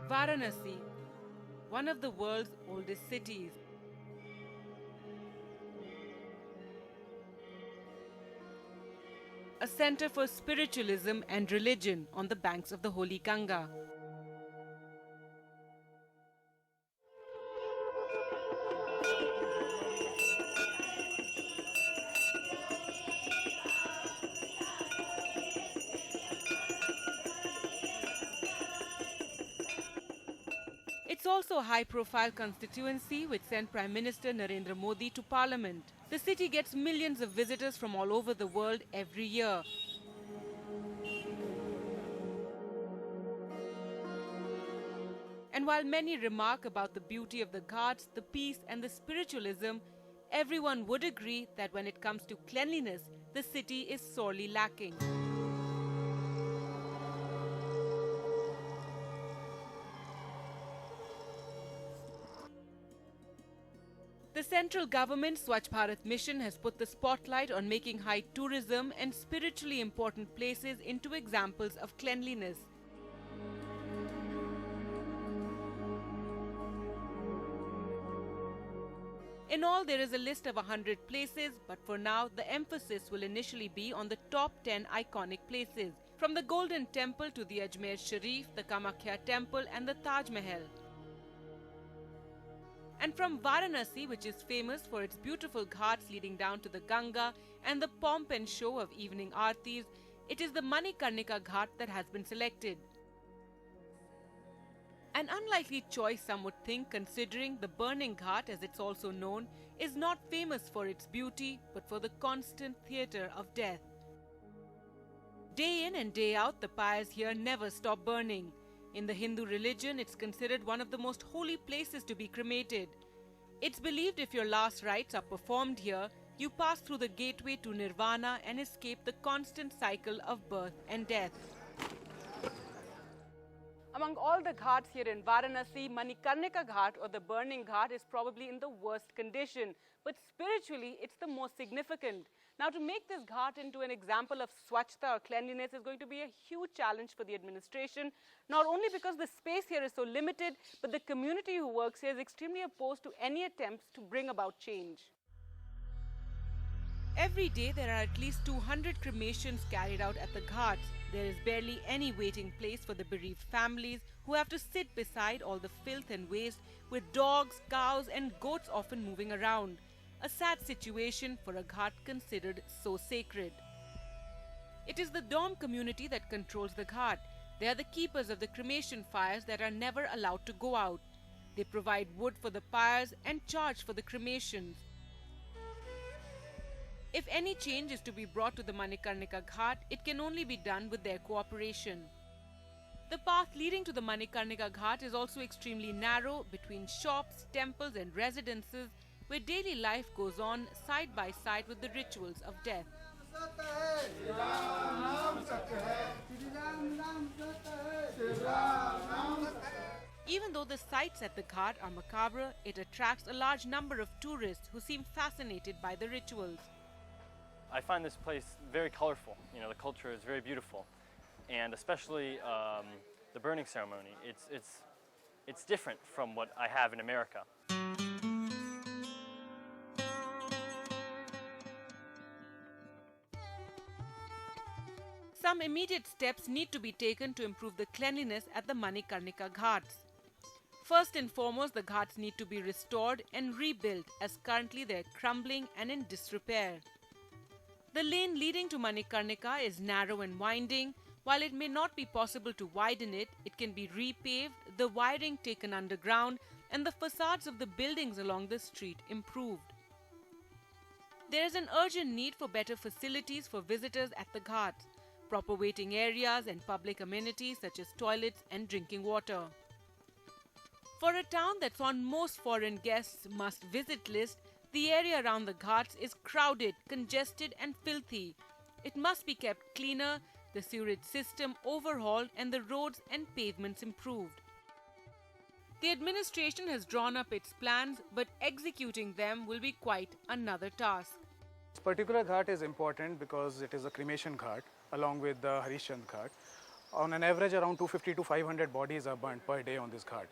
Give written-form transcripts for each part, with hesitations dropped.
Varanasi, one of the world's oldest cities. A center for spiritualism and religion on the banks of the holy Ganga. It's also a high-profile constituency which sent Prime Minister Narendra Modi to Parliament. The city gets millions of visitors from all over the world every year. And while many remark about the beauty of the Ghats, the peace and the spiritualism, everyone would agree that when it comes to cleanliness, the city is sorely lacking. The central government's Swachh Bharat mission has put the spotlight on making high tourism and spiritually important places into examples of cleanliness. In all, there is a list of 100 places, but for now, the emphasis will initially be on the top 10 iconic places, from the Golden Temple to the Ajmer Sharif, the Kamakhya Temple and the Taj Mahal. And from Varanasi, which is famous for its beautiful ghats leading down to the Ganga and the pomp and show of evening aartis, it is the Manikarnika Ghat that has been selected. An unlikely choice, some would think, considering the Burning Ghat, as it's also known, is not famous for its beauty but for the constant theatre of death. Day in and day out, the pyres here never stop burning. In the Hindu religion, it's considered one of the most holy places to be cremated. It's believed if your last rites are performed here, you pass through the gateway to Nirvana and escape the constant cycle of birth and death. Among all the ghats here in Varanasi, Manikarnika Ghat or the Burning Ghat is probably in the worst condition, but spiritually it's the most significant. Now, to make this ghat into an example of swachhta or cleanliness is going to be a huge challenge for the administration, not only because the space here is so limited, but the community who works here is extremely opposed to any attempts to bring about change. Every day there are at least 200 cremations carried out at the ghats. There is barely any waiting place for the bereaved families who have to sit beside all the filth and waste, with dogs, cows and goats often moving around. A sad situation for a ghat considered so sacred. It is the Dom community that controls the ghat. They are the keepers of the cremation fires that are never allowed to go out. They provide wood for the pyres and charge for the cremations. If any change is to be brought to the Manikarnika Ghat, it can only be done with their cooperation. The path leading to the Manikarnika Ghat is also extremely narrow between shops, temples and residences, where daily life goes on side by side with the rituals of death. Even though the sights at the ghat are macabre, it attracts a large number of tourists who seem fascinated by the rituals. I find this place very colorful. You know, the culture is very beautiful, and especially the burning ceremony. It's different from what I have in America. Some immediate steps need to be taken to improve the cleanliness at the Manikarnika Ghats. First and foremost, the ghats need to be restored and rebuilt, as currently they are crumbling and in disrepair. The lane leading to Manikarnika is narrow and winding. While it may not be possible to widen it, it can be repaved, the wiring taken underground, and the facades of the buildings along the street improved. There is an urgent need for better facilities for visitors at the ghats, proper waiting areas and public amenities such as toilets and drinking water. For a town that's on most foreign guests' must-visit list, the area around the ghats is crowded, congested and filthy. It must be kept cleaner, the sewerage system overhauled and the roads and pavements improved. The administration has drawn up its plans, but executing them will be quite another task. This particular ghat is important because it is a cremation ghat along with the Harishchand Ghat. On an average, around 250 to 500 bodies are burnt per day on this ghat.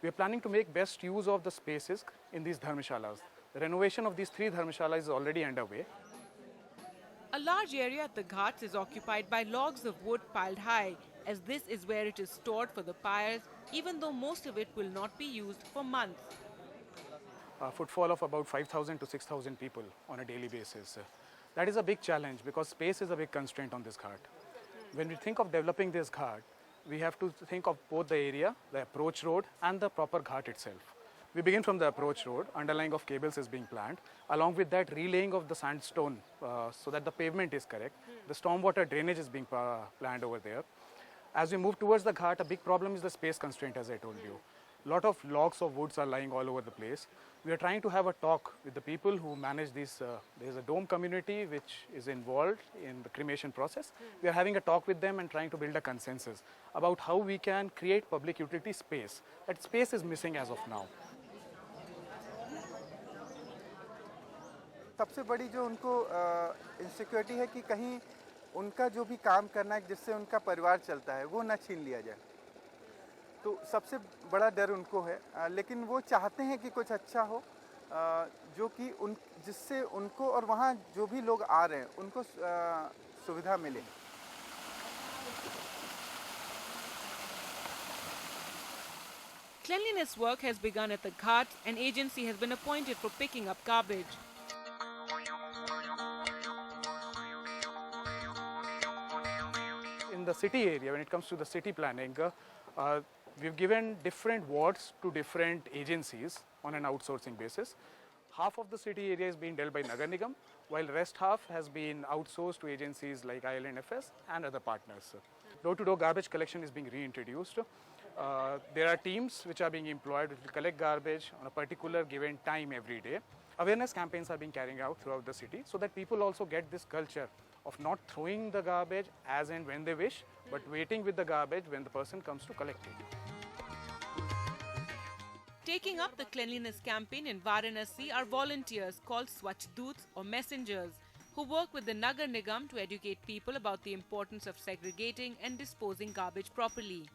We are planning to make best use of the spaces in these dharmashalas. The renovation of these 3 dharmashalas is already underway. A large area at the ghats is occupied by logs of wood piled high, as this is where it is stored for the pyres, even though most of it will not be used for months. A footfall of about 5,000 to 6,000 people on a daily basis. That is a big challenge because space is a big constraint on this ghat. When we think of developing this ghat, we have to think of both the area, the approach road and the proper ghat itself. We begin from the approach road, underlaying of cables is being planned. Along with that, relaying of the sandstone so that the pavement is correct. The stormwater drainage is being planned over there. As we move towards the ghat, a big problem is the space constraint, as I told you. A lot of logs of woods are lying all over the place. We are trying to have a talk with the people who manage these. There's a dome community which is involved in the cremation process. We are having a talk with them and trying to build a consensus about how we can create public utility space. That space is missing as of now. सबसे बड़ी जो उनको insecurity है कि कहीं उनका जो भी काम करना है जिससे उनका परिवार चलता है वो ना छीन लिया जाए, तो सबसे बड़ा डर उनको है। लेकिन वो चाहते हैं कि कुछ अच्छा हो जो कि जिससे उनको और वहाँ जो भी लोग आ रहे हैं उनको सुविधा मिले। Cleanliness work has begun at the ghats. An agency has been appointed for picking up garbage. In the city area, when it comes to the city planning, we've given different wards to different agencies on an outsourcing basis. Half of the city area is being dealt by Nagar Nigam, while rest half has been outsourced to agencies like ILNFS and other partners. Door-to-door garbage collection is being reintroduced. There are teams which are being employed which will collect garbage on a particular given time every day. Awareness campaigns are being carried out throughout the city so that people also get this culture of not throwing the garbage as and when they wish, but waiting with the garbage when the person comes to collect it. Taking up the cleanliness campaign in Varanasi are volunteers called Swachh Doots or messengers, who work with the Nagar Nigam to educate people about the importance of segregating and disposing garbage properly.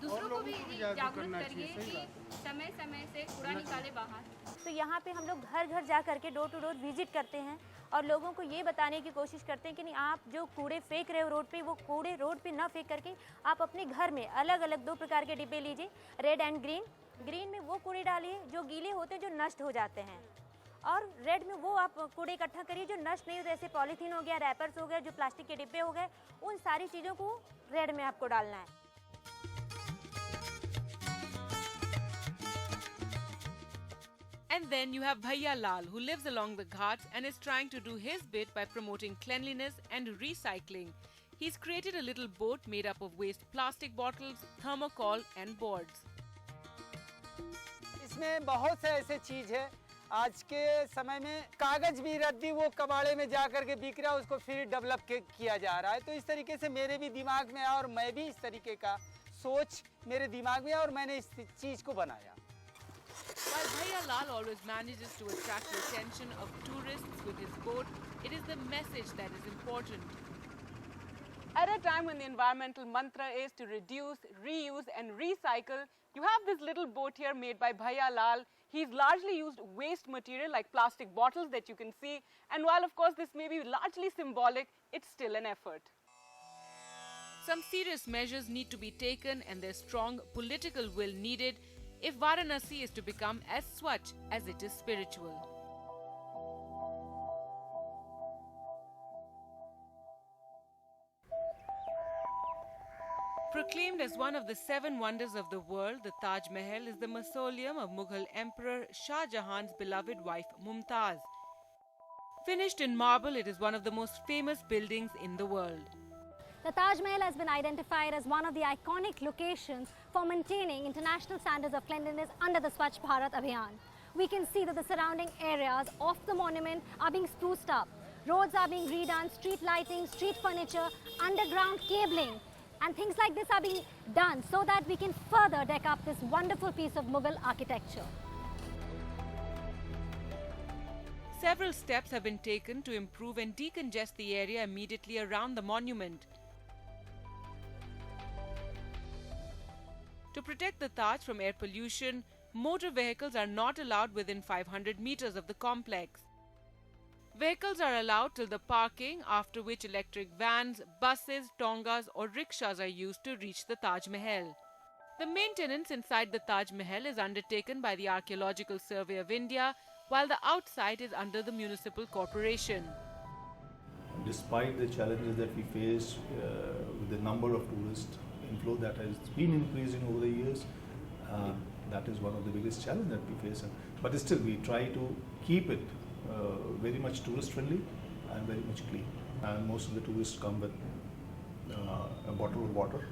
दूसरों को भी जागरूक करिए कि समय समय से कूड़ा निकाले बाहर। तो यहाँ पे हम लोग घर घर जा करके डोर टू डोर विजिट करते हैं और लोगों को ये बताने की कोशिश करते हैं कि नहीं, आप जो कूड़े फेंक रहे हो रोड पे, वो कूड़े रोड पे ना फेंक करके आप अपने घर में अलग अलग 2 प्रकार के डिब्बे लीजिए, रेड एंड ग्रीन। ग्रीन में वो कूड़े डालिए जो गीले होते हैं, जो नष्ट हो जाते हैं, और रेड में वो आप कूड़े इकट्ठा करिए जो नष्ट नहीं होते, जैसे पॉलीथीन हो गया, रैपर्स हो गए, जो प्लास्टिक के डिब्बे हो गए, उन सारी चीज़ों को रेड में आपको डालना है। And then you have Bhaiya Lal, who lives along the ghats and is trying to do his bit by promoting cleanliness and recycling. He's created a little boat made up of waste plastic bottles, thermocol and boards. इसमें बहुत से ऐसे चीज़ है आज के समय में, कागज़ भी रद्दी वो कबाड़े में जा कर के बिक रहा है, उसको फिर डेवलप किया जा रहा है। तो इस तरीके से मेरे भी दिमाग में आया और मैं भी इस तरीके का सोच मेरे दिमाग में आया और मैंने इस चीज़ को बनाया। While Bhaiya Lal always manages to attract the attention of tourists with his boat, it is the message that is important. At a time when the environmental mantra is to reduce, reuse and recycle, you have this little boat here made by Bhaiya Lal. He's largely used waste material like plastic bottles that you can see, and while of course this may be largely symbolic, it's still an effort. Some serious measures need to be taken and there's strong political will needed if Varanasi is to become as Swachh as it is spiritual. Proclaimed as one of the 7 wonders of the world, the Taj Mahal is the mausoleum of Mughal Emperor Shah Jahan's beloved wife Mumtaz. Finished in marble, it is one of the most famous buildings in the world. The Taj Mahal has been identified as one of the iconic locations for maintaining international standards of cleanliness under the Swachh Bharat Abhiyan. We can see that the surrounding areas of the monument are being spruced up. Roads are being redone, street lighting, street furniture, underground cabling, and things like this are being done so that we can further deck up this wonderful piece of Mughal architecture. Several steps have been taken to improve and decongest the area immediately around the monument. To protect the Taj from air pollution, motor vehicles are not allowed within 500 meters of the complex. Vehicles are allowed till the parking, after which electric vans, buses, tongas or rickshaws are used to reach the Taj Mahal. The maintenance inside the Taj Mahal is undertaken by the Archaeological Survey of India, while the outside is under the municipal corporation. Despite the challenges that we face with the number of tourist inflow that has been increasing over the years, that is one of the biggest challenges that we face. But still, we try to keep it very much tourist friendly and very much clean. And most of the tourists come with a bottle of water.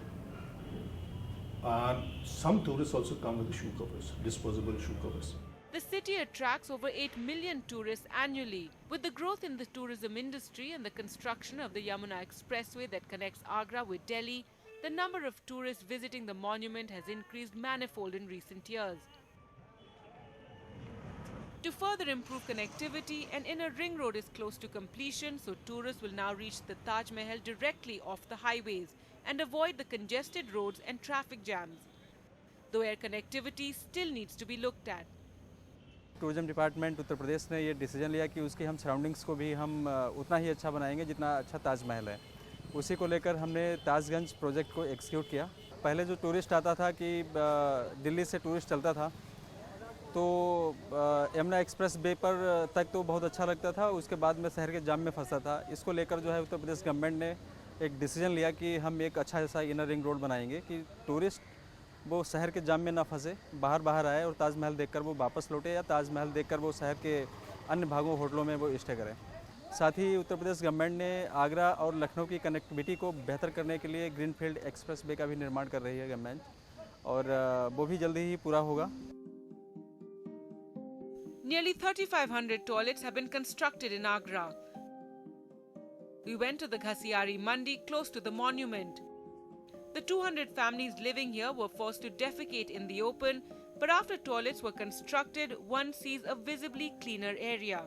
And some tourists also come with shoe covers, disposable shoe covers. The city attracts over 8 million tourists annually. With the growth in the tourism industry and the construction of the Yamuna Expressway that connects Agra with Delhi, the number of tourists visiting the monument has increased manifold in recent years. To further improve connectivity, an inner ring road is close to completion, so tourists will now reach the Taj Mahal directly off the highways and avoid the congested roads and traffic jams. Though air connectivity still needs to be looked at. Tourism department Uttar Pradesh ने ये decision लिया कि उसकी हम surroundings को भी हम उतना ही अच्छा बनाएंगे जितना अच्छा ताजमहल है। उसी को लेकर हमने ताजगंज प्रोजेक्ट को एक्सिक्यूट किया। पहले जो टूरिस्ट आता था कि दिल्ली से टूरिस्ट चलता था तो यमुना एक्सप्रेस वे पर तक तो बहुत अच्छा लगता था, उसके बाद में शहर के जाम में फंसा था। इसको लेकर जो है उत्तर प्रदेश गवर्नमेंट ने एक डिसीजन लिया कि हम एक अच्छा जैसा इनर रिंग रोड बनाएंगे कि टूरिस्ट वो शहर के जाम में ना फंसे, बाहर आए और ताजमहल देखकर वो वापस लौटे या ताजमहल देखकर वो शहर के अन्य भागों होटलों में वो स्टे करें। साथ ही उत्तर प्रदेश गवर्नमेंट ने आगरा और लखनऊ की कनेक्टिविटी को बेहतर करने के लिए ग्रीनफील्ड एक्सप्रेस वे का भी निर्माण कर रही है गवर्नमेंट, और वो भी जल्दी ही पूरा होगा। Nearly 3,500 toilets have been constructed in Agra. We went to the Ghasiari Mandi close to the monument. The 200 families living here were forced to defecate in the open, but after toilets were constructed, one sees a visibly cleaner area.